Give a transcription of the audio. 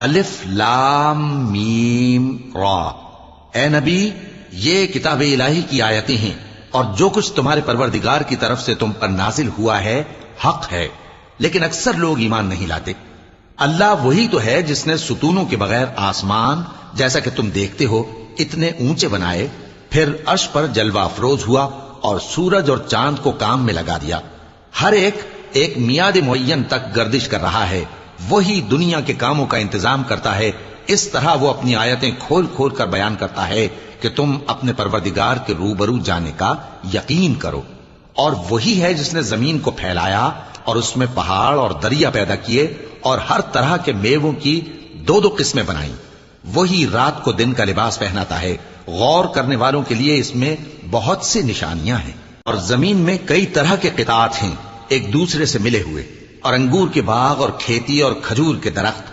الف لام میم را۔ اے نبی، یہ کتاب الہی کی آیتیں ہیں، اور جو کچھ تمہارے پروردگار کی طرف سے تم پر نازل ہوا ہے حق ہے، لیکن اکثر لوگ ایمان نہیں لاتے۔ اللہ وہی تو ہے جس نے ستونوں کے بغیر آسمان جیسا کہ تم دیکھتے ہو اتنے اونچے بنائے، پھر عرش پر جلوہ افروز ہوا اور سورج اور چاند کو کام میں لگا دیا۔ ہر ایک میعاد معین تک گردش کر رہا ہے۔ وہی دنیا کے کاموں کا انتظام کرتا ہے۔ اس طرح وہ اپنی آیتیں کھول کھول کر بیان کرتا ہے کہ تم اپنے پروردگار کے روبرو جانے کا یقین کرو۔ اور وہی ہے جس نے زمین کو پھیلایا اور اس میں پہاڑ اور دریا پیدا کیے اور ہر طرح کے میووں کی دو دو قسمیں بنائیں۔ وہی رات کو دن کا لباس پہناتا ہے۔ غور کرنے والوں کے لیے اس میں بہت سی نشانیاں ہیں۔ اور زمین میں کئی طرح کے قطعات ہیں ایک دوسرے سے ملے ہوئے، اور انگور کے باغ اور کھیتی اور کھجور کے درخت